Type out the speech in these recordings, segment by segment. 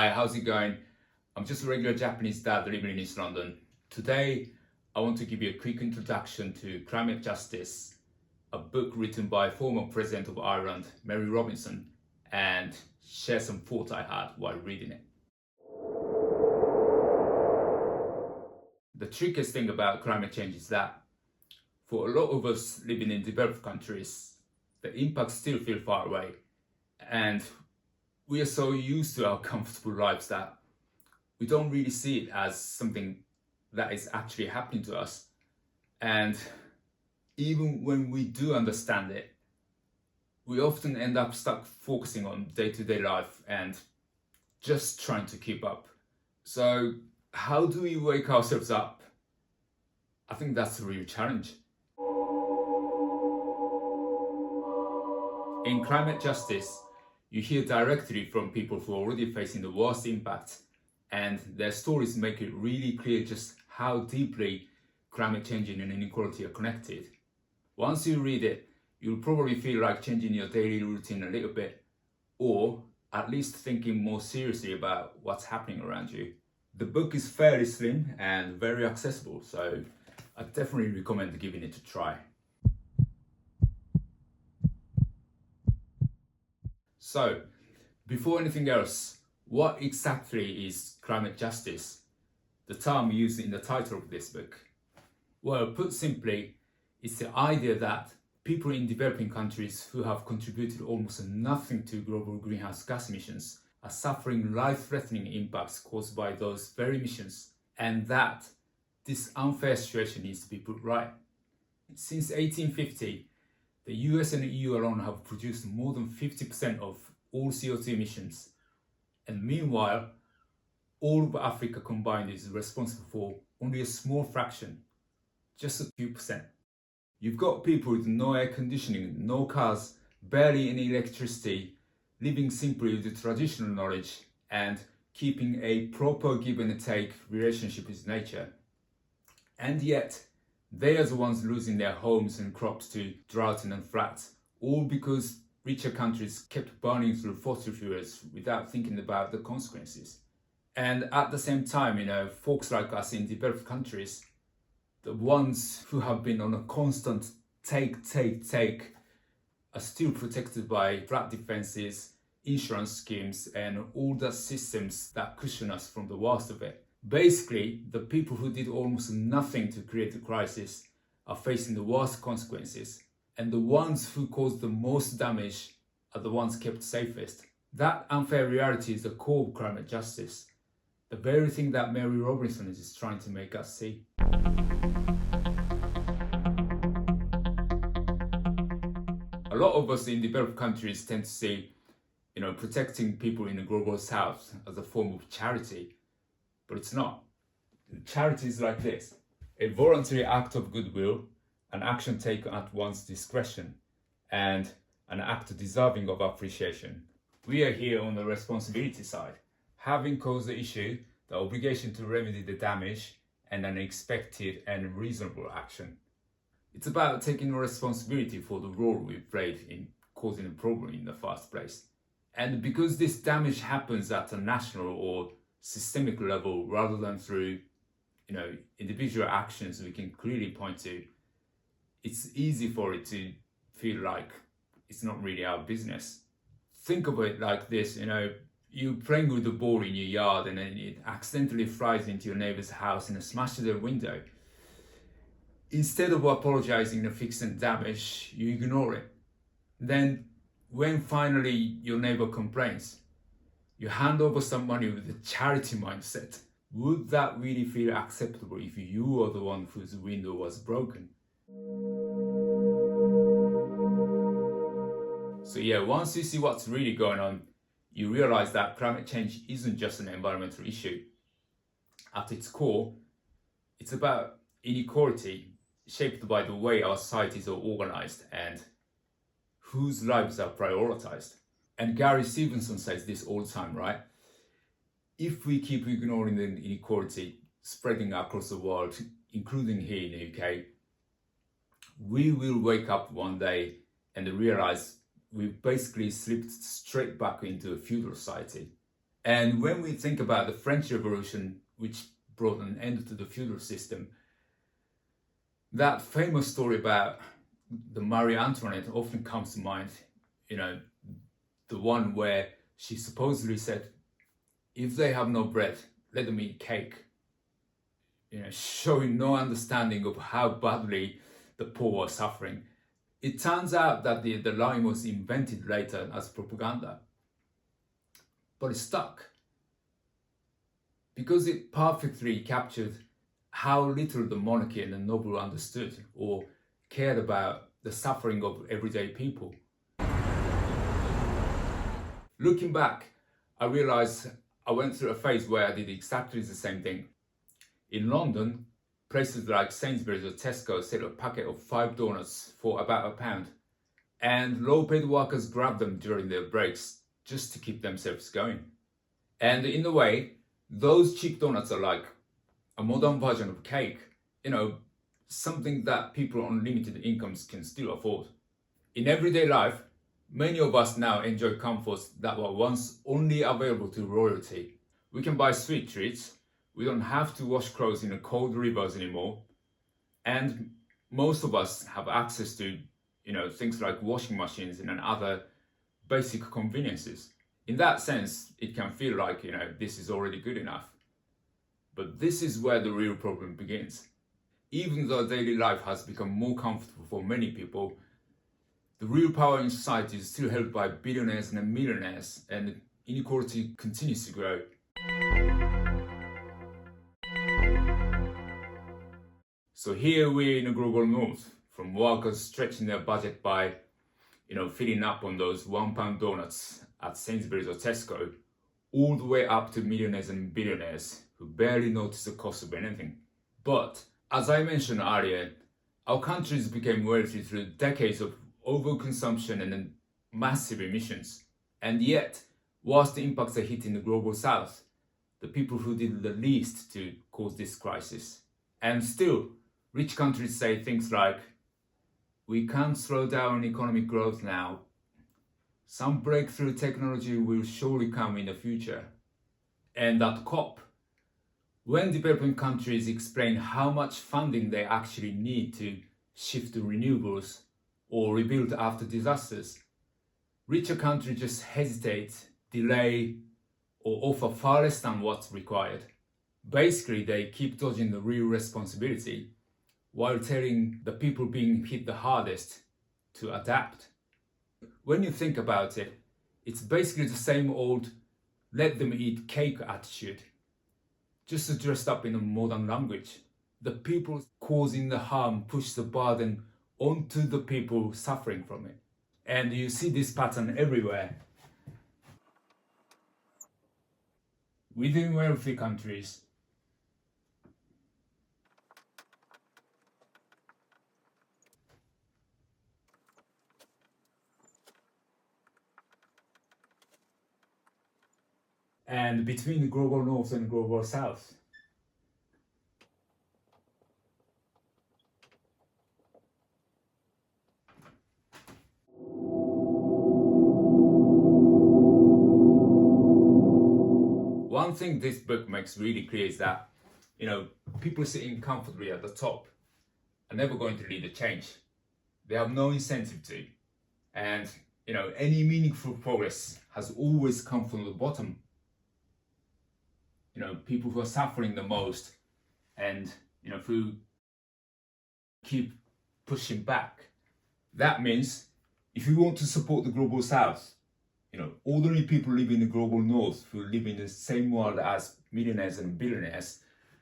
Hi, how's it going? I'm just a regular Japanese dad living in East London. Today, I want to give you a quick introduction to Climate Justice, a book written by former President of Ireland, Mary Robinson, and share some thoughts I had while reading it. The trickiest thing about climate change is that for a lot of us living in developed countries, the impacts still feel far away. And we are so used to our comfortable lives that we don't really see it as something that is actually happening to us. And even when we do understand it, we often end up stuck focusing on day-to-day life and just trying to keep up. So how do we wake ourselves up? I think that's a real challenge. In Climate Justice, you hear directly from people who are already facing the worst impact, and their stories make it really clear just how deeply climate change and inequality are connected. Once you read it, you'll probably feel like changing your daily routine a little bit, or at least thinking more seriously about what's happening around you. The book is fairly slim and very accessible, so I definitely recommend giving it a try. So, before anything else, what exactly is climate justice? The term used in the title of this book. Well, put simply, it's the idea that people in developing countries who have contributed almost nothing to global greenhouse gas emissions are suffering life-threatening impacts caused by those very emissions, and that this unfair situation needs to be put right. Since 1850, the US and the EU alone have produced more than 50% of all CO2 emissions. And meanwhile, all of Africa combined is responsible for only a small fraction, just a few percent. You've got people with no air conditioning, no cars, barely any electricity, living simply with the traditional knowledge and keeping a proper give and take relationship with nature. And yet, they are the ones losing their homes and crops to drought and floods, all because richer countries kept burning through fossil fuels without thinking about the consequences. And at the same time, folks like us in developed countries, the ones who have been on a constant take, are still protected by flood defenses, insurance schemes, and all the systems that cushion us from the worst of it. Basically, the people who did almost nothing to create the crisis are facing the worst consequences, and the ones who caused the most damage are the ones kept safest. That unfair reality is the core of climate justice, the very thing that Mary Robinson is trying to make us see. A lot of us in developed countries tend to see, protecting people in the global south as a form of charity. But it's not. Charity is like this: a voluntary act of goodwill, an action taken at one's discretion, and an act deserving of appreciation. We are here on the responsibility side, having caused the issue, the obligation to remedy the damage, and an expected and reasonable action. It's about taking responsibility for the role we played in causing the problem in the first place. And because this damage happens at a national or systemic level rather than through individual actions we can clearly point to, it's easy for it to feel like it's not really our business. Think of it like this: you're playing with the ball in your yard and then it accidentally flies into your neighbor's house and smashes their window. Instead of apologizing and fixing damage, you ignore it. Then when finally your neighbor complains, you hand over some money with a charity mindset. Would that really feel acceptable if you were the one whose window was broken? So once you see what's really going on, you realize that climate change isn't just an environmental issue. At its core, it's about inequality shaped by the way our societies are organized and whose lives are prioritized. And Gary Stevenson says this all the time, right? If we keep ignoring the inequality spreading across the world, including here in the UK, we will wake up one day and realize we've basically slipped straight back into a feudal society. And when we think about the French Revolution, which brought an end to the feudal system, that famous story about the Marie Antoinette often comes to mind, the one where she supposedly said, if they have no bread, let them eat cake. Showing no understanding of how badly the poor were suffering. It turns out that the line was invented later as propaganda. But it stuck because it perfectly captured how little the monarchy and the noble understood or cared about the suffering of everyday people. Looking back, I realized I went through a phase where I did exactly the same thing. In London, places like Sainsbury's or Tesco sell a packet of 5 donuts for about £1, and low-paid workers grab them during their breaks just to keep themselves going. And in a way, those cheap donuts are like a modern version of cake, something that people on limited incomes can still afford. In everyday life, many of us now enjoy comforts that were once only available to royalty. We can buy sweet treats, we don't have to wash clothes in cold rivers anymore, and most of us have access to, things like washing machines and other basic conveniences. In that sense, it can feel like, this is already good enough. But this is where the real problem begins. Even though daily life has become more comfortable for many people, the real power in society is still held by billionaires and millionaires, and inequality continues to grow. So here we're in the global north, from workers stretching their budget by, filling up on those £1 donuts at Sainsbury's or Tesco, all the way up to millionaires and billionaires who barely notice the cost of anything. But as I mentioned earlier, our countries became wealthy through decades of overconsumption and massive emissions. And yet, whilst the impacts are hitting the global south, the people who did the least to cause this crisis. And still, rich countries say things like, we can't slow down economic growth now. Some breakthrough technology will surely come in the future. And at COP, when developing countries explain how much funding they actually need to shift to renewables or rebuild after disasters, richer countries just hesitate, delay, or offer far less than what's required. Basically, they keep dodging the real responsibility while telling the people being hit the hardest to adapt. When you think about it, it's basically the same old let them eat cake attitude, just dressed up in a modern language. The people causing the harm push the burden onto the people suffering from it. And you see this pattern everywhere. Within wealthy countries, and between the global north and global south. One thing this book makes really clear is that, people sitting comfortably at the top are never going to lead a change. They have no incentive to. And, any meaningful progress has always come from the bottom. People who are suffering the most and, who keep pushing back. That means if you want to support the global south, ordinary people living in the global north who live in the same world as millionaires and billionaires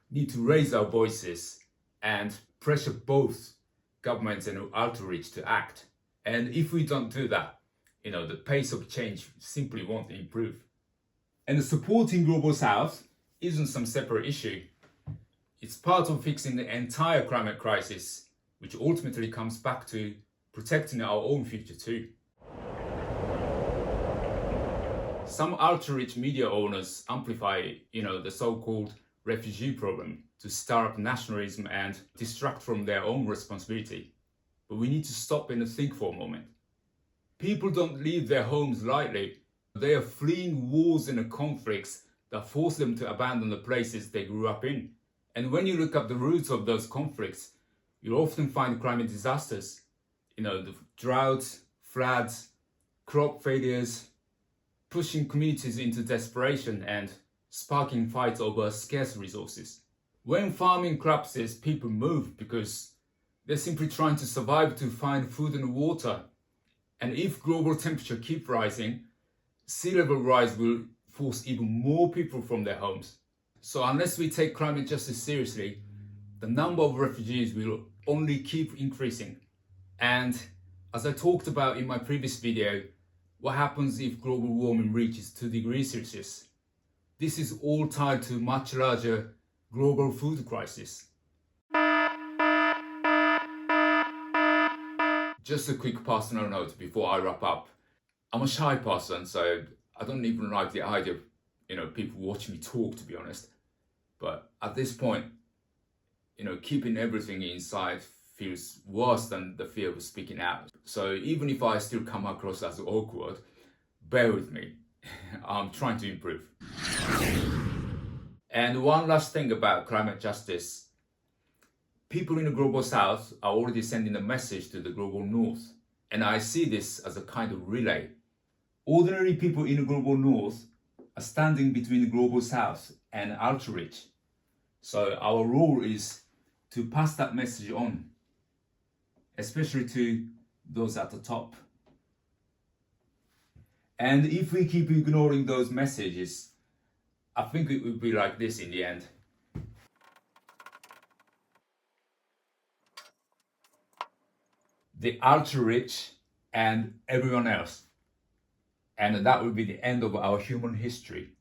need to raise our voices and pressure both governments and outreach to act. And if we don't do that, the pace of change simply won't improve. And the supporting global south isn't some separate issue. It's part of fixing the entire climate crisis, which ultimately comes back to protecting our own future too. Some ultra-rich media owners amplify, the so-called refugee problem to stir up nationalism and distract from their own responsibility. But we need to stop and think for a moment. People don't leave their homes lightly. They are fleeing wars and conflicts that force them to abandon the places they grew up in. And when you look up the roots of those conflicts, you'll often find climate disasters. The droughts, floods, crop failures, pushing communities into desperation and sparking fights over scarce resources. When farming collapses, people move because they're simply trying to survive to find food and water. And if global temperature keeps rising, sea level rise will force even more people from their homes. So unless we take climate justice seriously, the number of refugees will only keep increasing. And as I talked about in my previous video, what happens if global warming reaches 2 degrees Celsius? This is all tied to a much larger global food crisis. Just a quick personal note before I wrap up. I'm a shy person, so I don't even like the idea of people watching me talk, to be honest. But at this point, keeping everything inside feels worse than the fear of speaking out. So even if I still come across as awkward, bear with me. I'm trying to improve. And one last thing about climate justice. People in the global south are already sending a message to the global north. And I see this as a kind of relay. Ordinary people in the global north are standing between the global south and ultra-rich. So our role is to pass that message on, especially to those at the top. And if we keep ignoring those messages, I think it will be like this in the end. The ultra-rich and everyone else. And that will be the end of our human history.